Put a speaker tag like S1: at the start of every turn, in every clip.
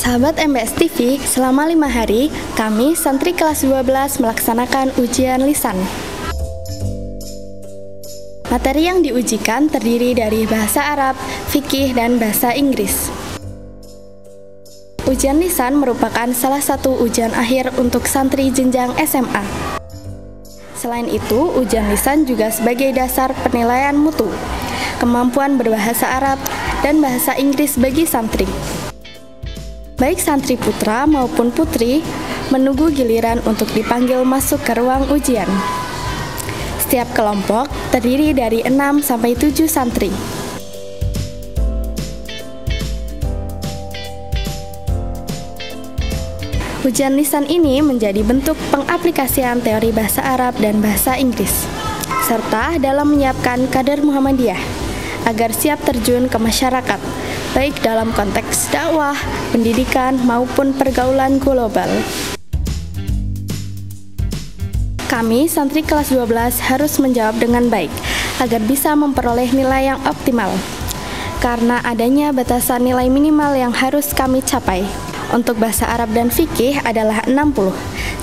S1: Sahabat MBS TV, selama 5 hari, kami santri kelas 12 melaksanakan ujian lisan. Materi yang diujikan terdiri dari bahasa Arab, fikih, dan bahasa Inggris. Ujian lisan merupakan salah satu ujian akhir untuk santri jenjang SMA. Selain itu, ujian lisan juga sebagai dasar penilaian mutu, kemampuan berbahasa Arab, dan bahasa Inggris bagi santri. Baik santri putra maupun putri menunggu giliran untuk dipanggil masuk ke ruang ujian. Setiap kelompok terdiri dari 6-7 santri. Ujian lisan ini menjadi bentuk pengaplikasian teori bahasa Arab dan bahasa Inggris, serta dalam menyiapkan kader Muhammadiyah agar siap terjun ke masyarakat, baik dalam konteks dakwah, pendidikan, maupun pergaulan global. Kami, santri kelas 12, harus menjawab dengan baik agar bisa memperoleh nilai yang optimal. Karena adanya batasan nilai minimal yang harus kami capai. Untuk bahasa Arab dan fikih adalah 60,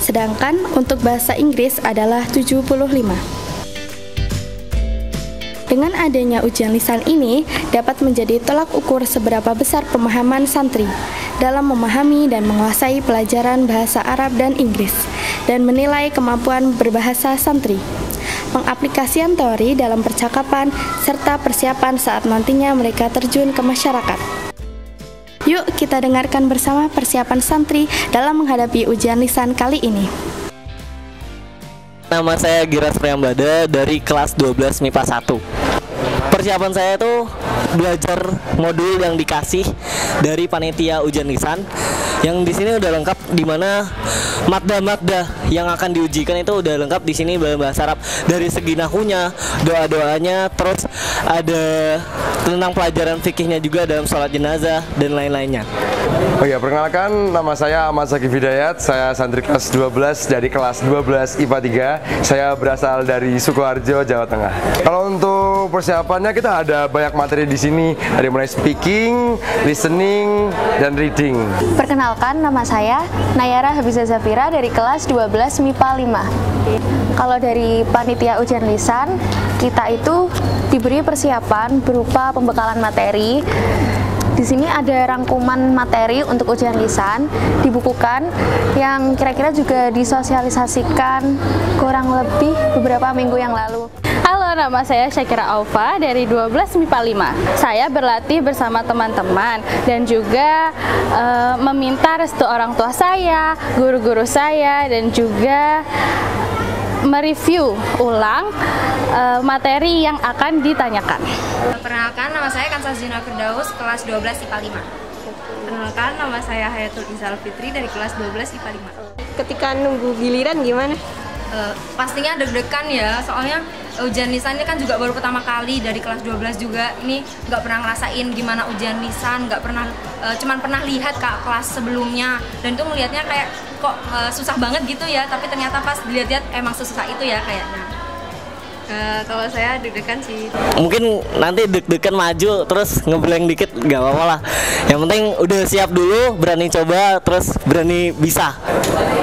S1: sedangkan untuk bahasa Inggris adalah 75. Dengan adanya ujian lisan ini dapat menjadi tolak ukur seberapa besar pemahaman santri dalam memahami dan menguasai pelajaran bahasa Arab dan Inggris, dan menilai kemampuan berbahasa santri, pengaplikasian teori dalam percakapan, serta persiapan saat nantinya mereka terjun ke masyarakat. Yuk kita dengarkan bersama persiapan santri dalam menghadapi ujian lisan kali ini.
S2: Nama saya Giras Priambada dari kelas 12 MIPA 1. Persiapan saya itu belajar modul yang dikasih dari panitia ujian lisan, yang di sini udah lengkap, di mana madda-madda yang akan diujikan itu udah lengkap di sini bahasa Arab, dari segi nahunya, doa-doanya, terus ada tentang pelajaran fikihnya juga dalam sholat jenazah dan lain-lainnya.
S3: Oh ya, perkenalkan, nama saya Ahmad Zakif Hidayat. Saya santri kelas 12 dari kelas 12 IPA 3. Saya berasal dari Sukoharjo, Jawa Tengah. Kalau untuk persiapannya kita ada banyak materi di sini, dari mulai speaking, listening, dan reading.
S4: Perkenalkan, nama saya Nayara Habizah Zafira dari kelas 12 MIPA 5. Kalau dari panitia ujian lisan, kita itu diberi persiapan berupa pembekalan materi. Di sini ada rangkuman materi untuk ujian lisan, dibukukan, yang kira-kira juga disosialisasikan kurang lebih beberapa minggu yang lalu.
S5: Halo, nama saya Syakira Aufa dari 12 MIPA 5. Saya berlatih bersama teman-teman dan juga meminta restu orang tua saya, guru-guru saya, dan juga mereview ulang materi yang akan ditanyakan.
S6: Perkenalkan, nama saya Kansa Zina Firdaus, kelas 12 IPA 5. Perkenalkan, nama saya Hayatul Izal Fitri dari kelas 12 IPA 5.
S7: Ketika nunggu giliran gimana?
S6: Pastinya deg-degan ya, soalnya ujian lisan ini kan juga baru pertama kali dari kelas 12 juga. Ini nggak pernah ngerasain gimana ujian lisan, nggak pernah, cuman pernah lihat Kak kelas sebelumnya, dan itu melihatnya kayak kok susah banget gitu ya, tapi ternyata pas dilihat-lihat emang sesusah itu ya kayaknya.
S7: Kalau saya deg-degan sih.
S2: Mungkin nanti deg-degan maju terus ngeblank dikit, nggak apa-apa lah. Yang penting udah siap dulu, berani coba, terus berani bisa.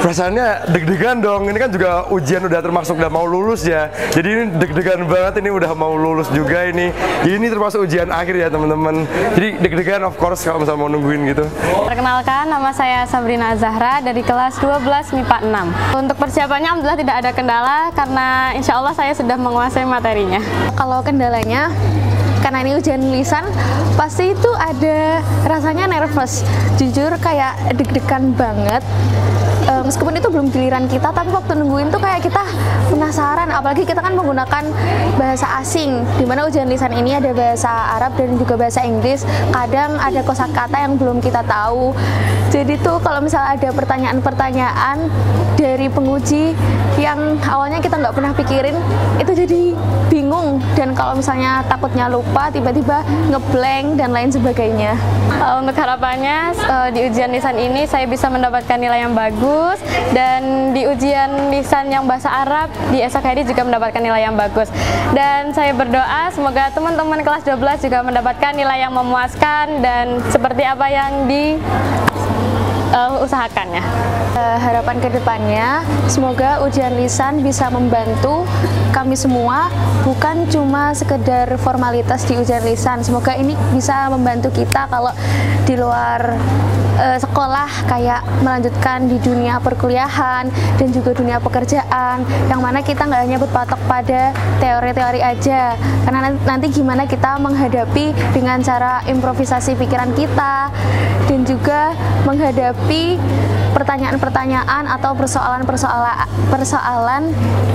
S3: Perasaannya deg-degan dong, ini kan juga ujian udah termasuk udah mau lulus ya. Jadi ini deg-degan banget, ini udah mau lulus juga ini. Ini termasuk ujian akhir ya teman-teman. Jadi deg-degan of course kalau misalnya mau nungguin gitu.
S5: Perkenalkan, nama saya Sabrina Zahra dari kelas 12 MIPA 6. Untuk persiapannya alhamdulillah tidak ada kendala karena insya Allah saya sudah menguasai materinya.
S4: Kalau kendalanya, karena ini ujian lisan, pasti itu ada rasanya nervous. Jujur kayak deg-degan banget. Meskipun itu belum giliran kita, tapi waktu nungguin tuh kayak kita penasaran, apalagi kita kan menggunakan bahasa asing, dimana ujian lisan ini ada bahasa Arab dan juga bahasa Inggris. Kadang ada kosakata yang belum kita tahu. Jadi tuh kalau misalnya ada pertanyaan-pertanyaan dari penguji yang awalnya kita nggak pernah pikirin, itu jadi bingung, dan kalau misalnya takutnya lupa, tiba-tiba ngeblank dan lain sebagainya.
S5: Untuk harapannya di ujian lisan ini saya bisa mendapatkan nilai yang bagus, dan di ujian lisan yang bahasa Arab di esok hari juga mendapatkan nilai yang bagus. Dan saya berdoa semoga teman-teman kelas 12 juga mendapatkan nilai yang memuaskan dan seperti apa yang usahakannya.
S4: Harapan kedepannya, semoga ujian lisan bisa membantu kami semua, bukan cuma sekedar formalitas di ujian lisan. Semoga ini bisa membantu kita kalau di luar sekolah, kayak melanjutkan di dunia perkuliahan dan juga dunia pekerjaan, yang mana kita nggak hanya berpatok pada teori-teori aja, karena nanti gimana kita menghadapi dengan cara improvisasi pikiran kita dan juga menghadapi pertanyaan-pertanyaan atau persoalan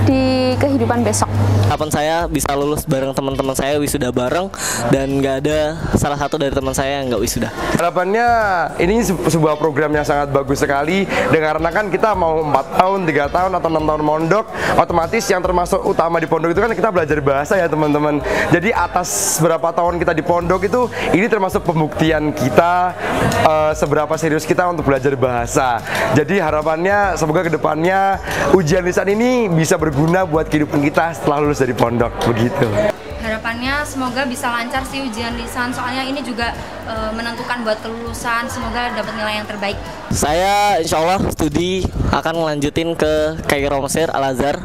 S4: di kehidupan besok.
S2: Harapan saya bisa lulus bareng teman-teman saya, wisuda bareng, dan nggak ada salah satu dari teman saya yang nggak wisuda.
S3: Harapannya ini sebuah program yang sangat bagus sekali, dikarenakan kita mau 4 tahun, 3 tahun, atau 6 tahun mondok, otomatis yang termasuk utama di pondok itu kan kita belajar bahasa ya teman-teman. Jadi atas berapa tahun kita di pondok itu, ini termasuk pembuktian kita seberapa serius kita untuk belajar bahasa. Jadi harapannya semoga kedepannya ujian lisan ini bisa berguna buat kehidupan kita setelah lulus dari pondok, begitu.
S6: Harapannya semoga bisa lancar sih ujian lisan, soalnya ini juga menentukan buat kelulusan, semoga dapat nilai yang terbaik.
S2: Saya insya Allah studi akan melanjutin ke Kairo Mesir Al-Azhar.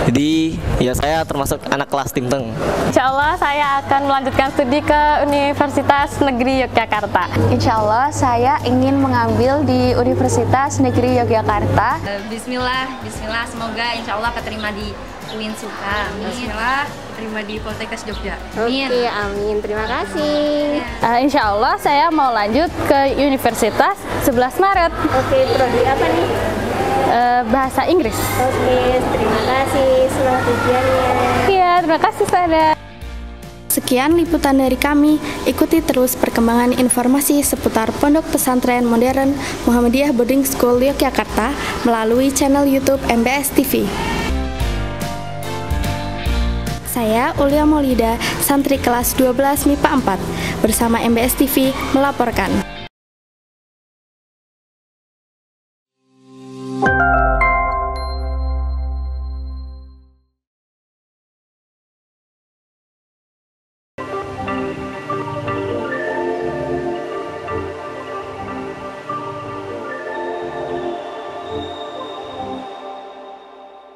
S2: Jadi ya saya termasuk anak kelas Timteng.
S5: Insya Allah saya akan melanjutkan studi ke Universitas Negeri Yogyakarta.
S4: Insya Allah saya ingin mengambil di Universitas Negeri Yogyakarta.
S6: Bismillah, semoga insya Allah keterima di UIN Suka.
S7: Bismillah, terima di Poltekkes Jogja.
S6: Amin.
S7: Oke, amin. Terima kasih.
S5: Insya Allah saya mau lanjut ke Universitas 11 Maret.
S7: Oke, prodi apa nih?
S5: Bahasa Inggris.
S7: Oke, terima kasih. Selamat ujiannya.
S5: Iya, terima kasih Sada.
S1: Sekian liputan dari kami. Ikuti terus perkembangan informasi seputar Pondok Pesantren Modern Muhammadiyah Boarding School Yogyakarta melalui channel YouTube MBS TV. Saya Ulia Maulida, santri kelas 12 MIPA 4, bersama MBS TV melaporkan.